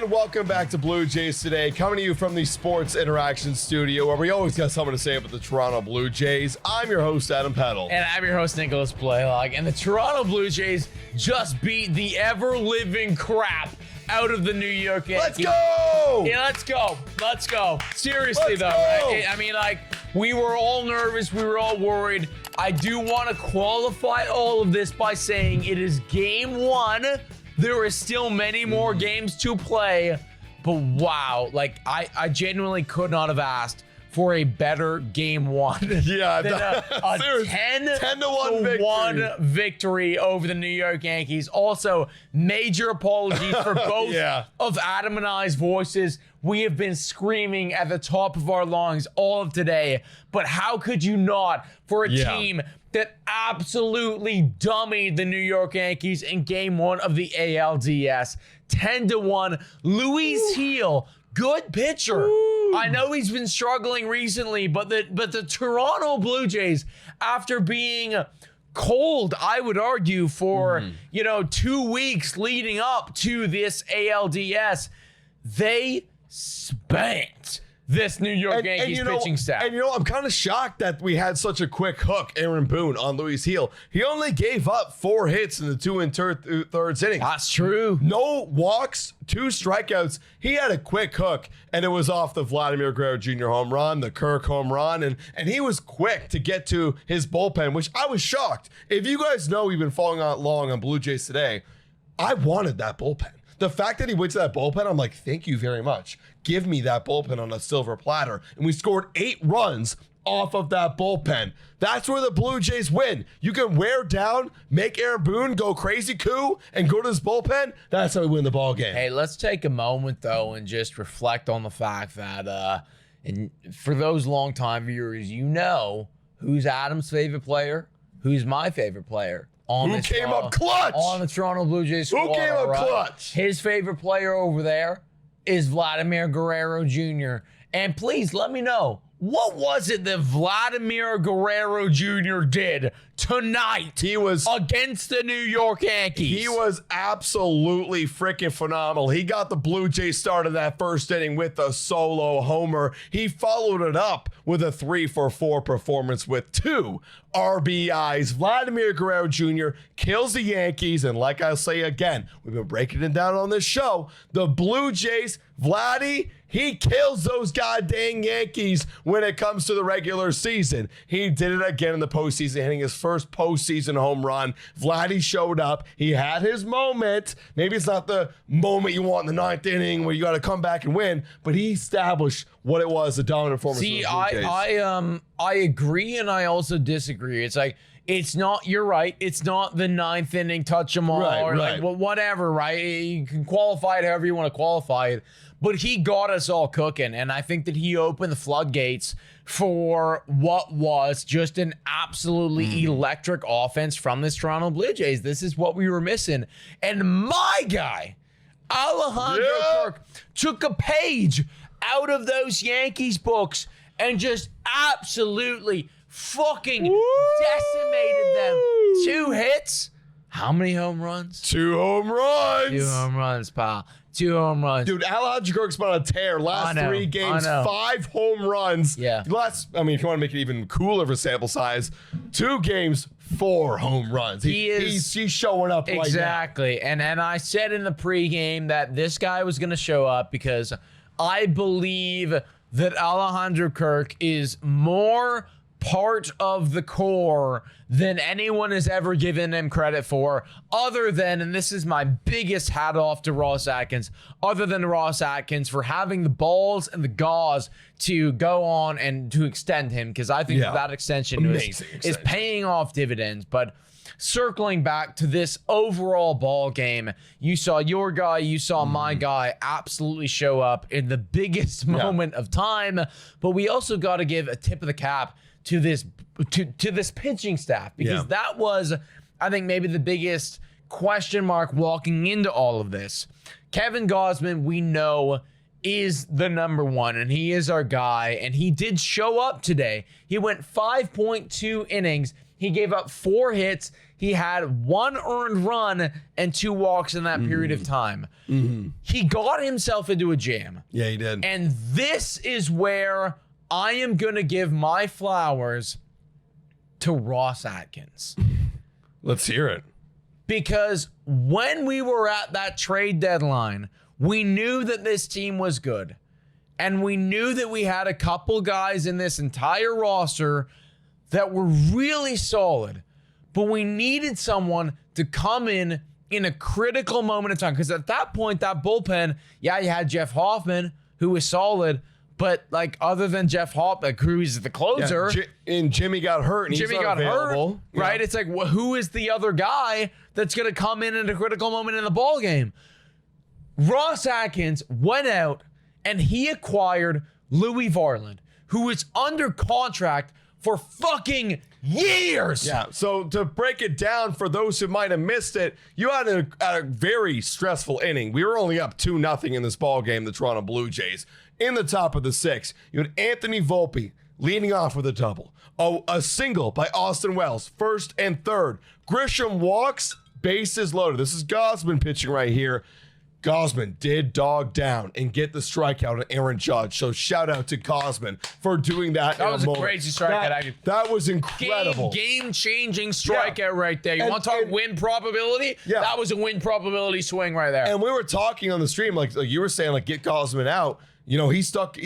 and welcome back to Blue Jays Today, coming to you from the Sports Interaction Studio, where we always got something to say about the Toronto Blue Jays. I'm your host, Adam Peddle. And I'm your host, Nicholas Blaylock. And the Toronto Blue Jays just beat the ever-living crap out of the New York Yankees. Let's go! Yeah, let's go. Let's go. Seriously, though, right? I mean, like, we were all nervous. We were all worried. I do want to qualify all of this by saying it is game one. There is still many more games to play, but wow, like I genuinely could not have asked for a better game one Yeah, than a 10-1 victory over the New York Yankees. Also, major apologies for both of Adam and I's voices. We have been screaming at the top of our lungs all of today, but how could you not for a team that absolutely dummied the New York Yankees in game one of the ALDS? 10-1. Luis Gil, good pitcher. Ooh. I know he's been struggling recently, but the Toronto Blue Jays, after being cold, I would argue, for 2 weeks leading up to this ALDS, they spanked this New York Yankees pitching staff. And I'm kind of shocked that we had such a quick hook, Aaron Boone, on Luis Gil. He only gave up 4 hits in the 2 3/3 innings. That's true. No walks, 2 strikeouts. He had a quick hook, and it was off the Vladimir Guerrero Jr. home run, the Kirk home run, and he was quick to get to his bullpen, which I was shocked. If you guys know we've been following along on Blue Jays Today, I wanted that bullpen. The fact that he went to that bullpen, I'm like, thank you very much. Give me that bullpen on a silver platter. And we scored 8 runs off of that bullpen. That's where the Blue Jays win. You can wear down, make Aaron Boone go crazy coup, and go to this bullpen. That's how we win the ball game. Hey, let's take a moment, though, and just reflect on the fact that and for those longtime viewers, you know who's Adam's favorite player, who's my favorite player. Who came up clutch? On the Toronto Blue Jays squad. Who came up clutch? His favorite player over there is Vladimir Guerrero Jr. And please let me know, what was it that Vladimir Guerrero Jr. did tonight? He was against the New York Yankees. He was absolutely freaking phenomenal. He got the Blue Jays started that first inning with a solo homer. He followed it up with a 3-for-4 performance with 2 RBIs. Vladimir Guerrero Jr. kills the Yankees, and like I'll say again, we've been breaking it down on this show, the Blue Jays, Vladdy, he kills those goddamn Yankees when it comes to the regular season. He did it again in the postseason, hitting his first postseason home run. Vladdy showed up. He had his moment. Maybe it's not the moment you want in the 9th inning where you got to come back and win, but he established what it was, a dominant performance. See, I agree, and I also disagree. It's like, it's not, you're right, it's not the 9th inning touch them all, like, well, whatever, right? You can qualify it however you want to qualify it, but he got us all cooking, and I think that he opened the floodgates for what was just an absolutely electric offense from this Toronto Blue Jays. This is what we were missing, and my guy, Alejandro Kirk, took a page out of those Yankees books and just absolutely fucking decimated them. 2 hits. How many home runs? 2 home runs. 2 home runs, pal. 2 home runs. Dude, Alejandro Kirk's been on a tear. Last 3 games, 5 home runs. Yeah. If you want to make it even cooler of a sample size, 2 games, 4 home runs. He's showing up right now. Exactly. And I said in the pregame that this guy was going to show up because I believe that Alejandro Kirk is more part of the core than anyone has ever given him credit for, other than, and this is my biggest hat off to Ross Atkins, other than Ross Atkins for having the balls and the gauze to go on and to extend him, because I think that extension is paying off dividends. But circling back to this overall ball game, you saw your guy, you saw my guy absolutely show up in the biggest moment of time, but we also got to give a tip of the cap to this pitching staff, because that was, I think, maybe the biggest question mark walking into all of this. Kevin Gausman, we know, is the number one, and he is our guy, and he did show up today. He went 5.2 innings. He gave up 4 hits. He had 1 earned run and 2 walks in that period of time. He got himself into a jam. Yeah, he did. And this is where I am going to give my flowers to Ross Atkins. Let's hear it. Because when we were at that trade deadline, we knew that this team was good. And we knew that we had a couple guys in this entire roster that were really solid. But we needed someone to come in a critical moment in time. Because at that point, that bullpen, yeah, you had Jeff Hoffman, who was solid. But like other than Jeff Hoffman, who is the closer, and Jimmy got hurt, and Jimmy he's not got available, hurt, right? It's like, who is the other guy that's going to come in at a critical moment in the ball game? Ross Atkins went out and he acquired Louis Varland, who is under contract for fucking years. Yeah. So to break it down for those who might have missed it, you had a very stressful inning. We were only up 2-0 in this ball game, the Toronto Blue Jays. In the top of the 6th, you had Anthony Volpe leading off with a double. A single by Austin Wells, first and third. Grisham walks, bases loaded. This is Gausman pitching right here. Gausman did dog down and get the strikeout on Aaron Judge. So shout out to Gausman for doing that. That was a crazy strikeout. That was incredible. Game-changing strikeout right there. You want to talk win probability? Yeah. That was a win probability swing right there. And we were talking on the stream, like you were saying, like get Gausman out. You know, he stuck,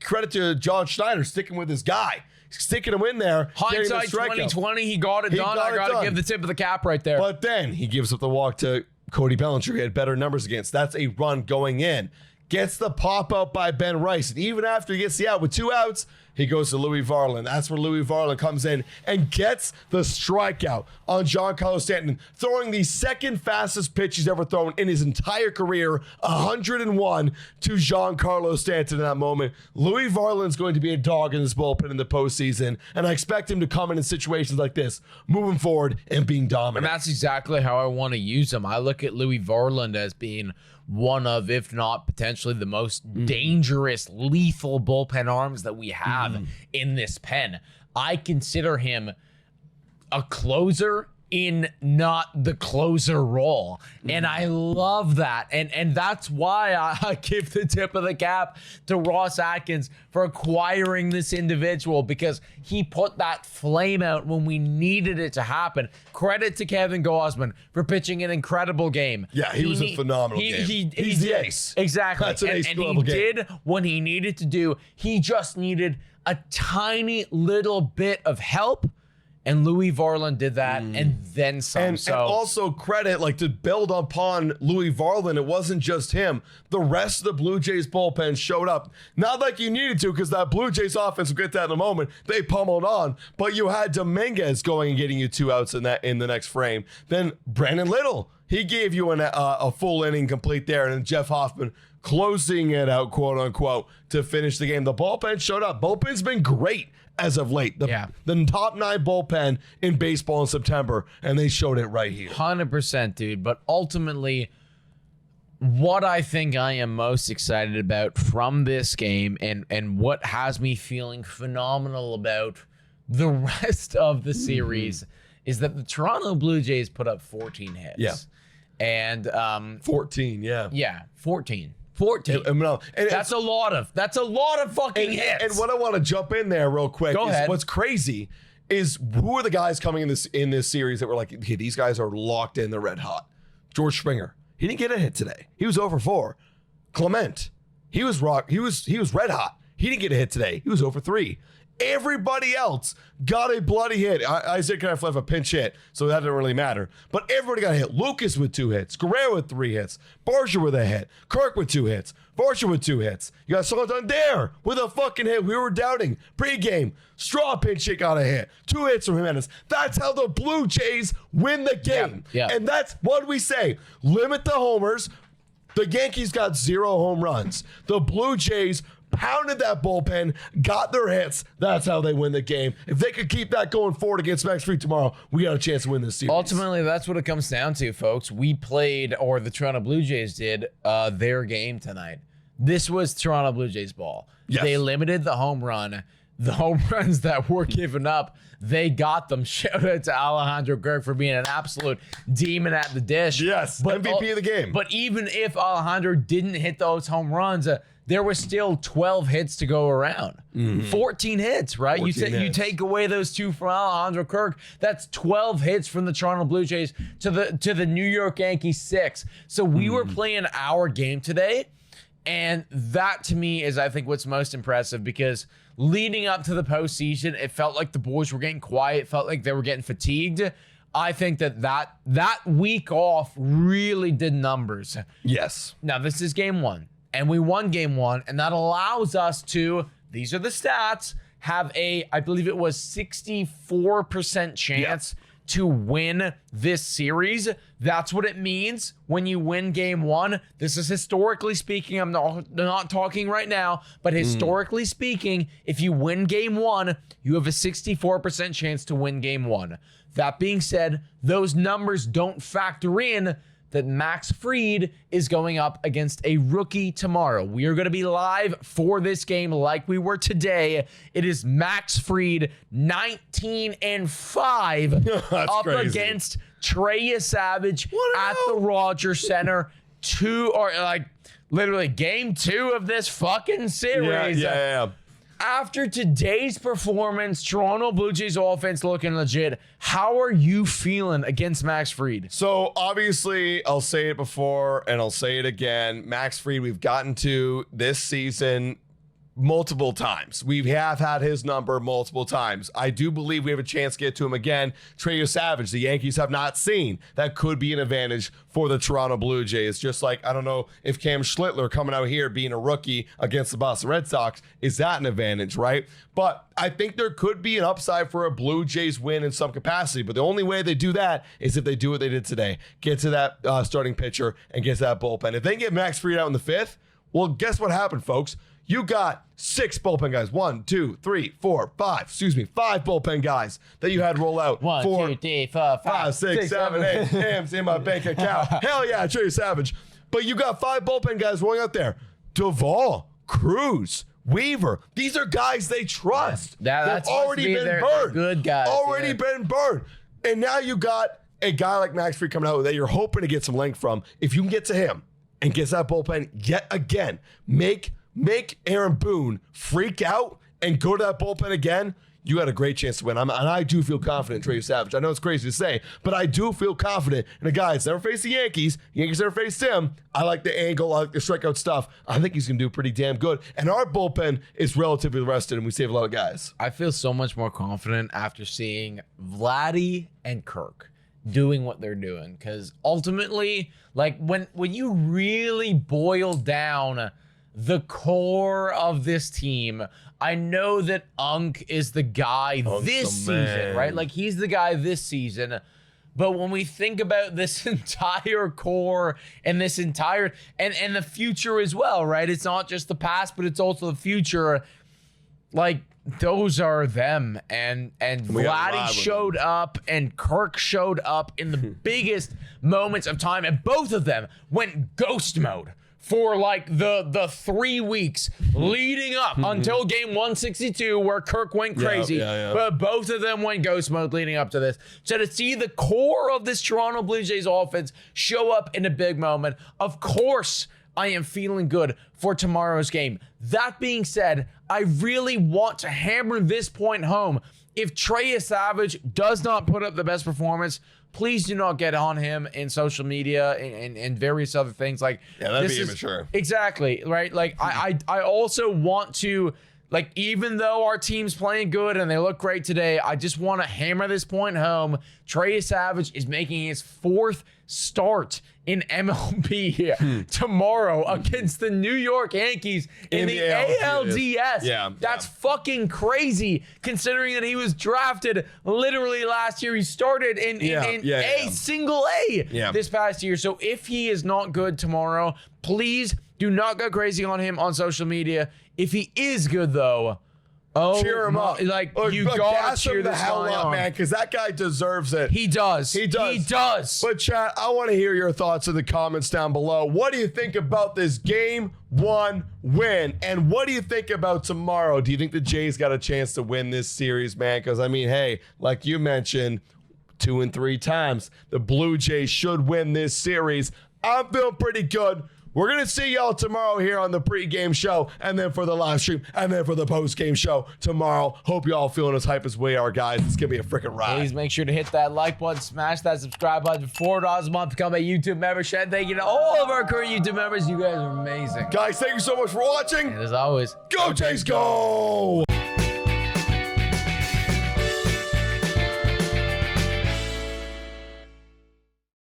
credit to John Schneider sticking with his guy. Sticking him in there. Hindsight 2020, he got it done. I got to give the tip of the cap right there. But then he gives up the walk to Cody Bellinger. He had better numbers against. That's a run going in. Gets the pop out by Ben Rice. And even after he gets the out with 2 outs, he goes to Louis Varland. That's where Louis Varland comes in and gets the strikeout on Giancarlo Stanton, throwing the second fastest pitch he's ever thrown in his entire career, 101 to Giancarlo Stanton in that moment. Louis Varland's going to be a dog in this bullpen in the postseason, and I expect him to come in situations like this, moving forward and being dominant. And that's exactly how I want to use him. I look at Louis Varland as being one of, if not potentially the most dangerous, lethal bullpen arms that we have in this pen. I consider him a closer in not the closer role. And I love that. And that's why I give the tip of the cap to Ross Atkins for acquiring this individual, because he put that flame out when we needed it to happen. Credit to Kevin Gausman for pitching an incredible game. Yeah, he was a phenomenal game. He's the ace. Exactly. That's an ace and he game. did what he needed to do. He just needed a tiny little bit of help. And Louis Varland did that and then some. And also credit, like to build upon Louis Varland, it wasn't just him. The rest of the Blue Jays bullpen showed up. Not like you needed to, because that Blue Jays offense, we'll get that in a moment, they pummeled on. But you had Dominguez going and getting you 2 outs in the next frame. Then Brandon Little, he gave you a full inning complete there. And then Jeff Hoffman closing it out, quote unquote, to finish the game. The bullpen showed up. Bullpen's been great as of late. The top 9 bullpen in baseball in September, and they showed it right here. 100%, dude. But ultimately, what I think I am most excited about from this game and what has me feeling phenomenal about the rest of the series is that the Toronto Blue Jays put up 14 hits. Yeah. And 14, yeah. Yeah, 14. 14. And that's a lot of fucking hits. And what I want to jump in there real quick is what's crazy is who are the guys coming in this series that were like, okay, these guys are locked in, they're red hot. George Springer, he didn't get a hit today. He was 0-4. Clement, he was red hot. He didn't get a hit today. He was 0-3. Everybody else got a bloody hit. Isaac Kneifel have a pinch hit, so that didn't really matter. But everybody got a hit. Lucas with 2 hits. Guerrero with 3 hits. Barcia with a hit. Kirk with 2 hits. Barcia with 2 hits. You got Santander with a fucking hit. We were doubting. Pre-game, Straw pinch hit got a hit. 2 hits from Jimenez. That's how the Blue Jays win the game. Yeah. And that's what we say. Limit the homers. The Yankees got 0 home runs. The Blue Jays pounded that bullpen, got their hits. That's how they win the game. If they could keep that going forward against Max Fried tomorrow, we got a chance to win this series. Ultimately, that's what it comes down to, folks. We played, or the Toronto Blue Jays did, their game tonight. This was Toronto Blue Jays ball. Yes. They limited the home run. the home runs that were given up, they got them. Shout out to Alejandro Kirk for being an absolute demon at the dish. Yes, but MVP of the game. But even if Alejandro didn't hit those home runs, there was still 12 hits to go around. 14 hits, right? 14 You hits. take away those 2 from Alejandro Kirk, that's 12 hits from the Toronto Blue Jays to the New York Yankees 6. So we were playing our game today, and that to me is, I think, what's most impressive, because leading up to the postseason, it felt like the boys were getting quiet, felt like they were getting fatigued. I think that week off really did numbers. Yes. Now, this is game 1, and we won game 1, and that allows us to, these are the stats, have I believe it was 64% chance to win this series. That's what it means when you win game 1. This is historically speaking. I'm not talking right now, but historically speaking, if you win game 1, you have a 64% chance to win game 1. That being said, those numbers don't factor in that Max Fried is going up against a rookie tomorrow. We are going to be live for this game like we were today. It is Max Fried, 19-5 up crazy. against Trey Savage at the Rogers Center. Literally game 2 of this fucking series. Yeah. After today's performance, Toronto Blue Jays offense looking legit. How are you feeling against Max Fried? So obviously, I'll say it before and I'll say it again. Max Fried, we've gotten to this season multiple times. We have had his number multiple times. I do believe we have a chance to get to him again. Trey Savage, the Yankees have not seen. That could be an advantage for the Toronto Blue Jays. Just like, I don't know if Cam Schlittler coming out here being a rookie against the Boston Red Sox, is that an advantage, right? But I think there could be an upside for a Blue Jays win in some capacity. But the only way they do that is if they do what they did today. Get to that starting pitcher and get to that bullpen. If they get Max Fried out in the 5th, well, guess what happened, folks? You got 6 bullpen guys. 5 bullpen guys that you had roll out. 1, 2, 3, 4, 5, 6, 7, 8 M's in my bank account. Hell yeah, Trey Savage. But you got 5 bullpen guys rolling out there. Duvall, Cruz, Weaver. These are guys they trust. That's They've already been burned. Good guys. Already been burned. And now you got a guy like Max Fried coming out that you're hoping to get some length from. If you can get to him and get that bullpen yet again, make Aaron Boone freak out and go to that bullpen again, you got a great chance to win. And I do feel confident in Trey Savage. I know it's crazy to say, but I do feel confident in a guy that's never faced the Yankees. The Yankees never faced him. I like the angle. I like the strikeout stuff. I think he's going to do pretty damn good. And our bullpen is relatively rested, and we save a lot of guys. I feel so much more confident after seeing Vladdy and Kirk doing what they're doing. Because ultimately, like when you really boil down the core of this team, I know that Unk is the guy this season, right? Like he's the guy this season. But when we think about this entire core and this entire and the future as well, right? It's not just the past, but it's also the future. Like those are them. And Vladdy showed up and Kirk showed up in the biggest moments of time, and both of them went ghost mode for like the 3 weeks leading up until game 162 where Kirk went crazy. But both of them went ghost mode leading up to this. So to see the core of this Toronto Blue Jays offense show up in a big moment, of course I am feeling good for tomorrow's game. That being said, I really want to hammer this point home. If Trey Savage does not put up the best performance, please do not get on him in social media and various other things. Like, that'd be immature. Exactly, right? Like, I also want to, like, even though our team's playing good and they look great today, I just want to hammer this point home. Trey Savage is making his 4th start in MLB tomorrow against the New York Yankees in the ALDS. That's fucking crazy, considering that he was drafted literally last year. He started in single A this past year. So if he is not good tomorrow, please do not go crazy on him on social media. If he is good, though, Oh, cheer him up. Like, you gotta gas cheer him the this hell guy up, on. man, because that guy deserves it. He does. He does. He does. But chat, I want to hear your thoughts in the comments down below. What do you think about this Game 1 win? And what do you think about tomorrow? Do you think the Jays got a chance to win this series, man? Because, I mean, hey, like you mentioned, 2 and 3 times, the Blue Jays should win this series. I'm feeling pretty good. We're going to see y'all tomorrow here on the pregame show, and then for the live stream, and then for the postgame show tomorrow. Hope y'all feeling as hype as we are, guys. It's going to be a freaking ride. Please make sure to hit that like button, smash that subscribe button. $4 a month to become a YouTube member. And thank you to all of our current YouTube members. You guys are amazing. Guys, thank you so much for watching. And as always, Go Jays, go!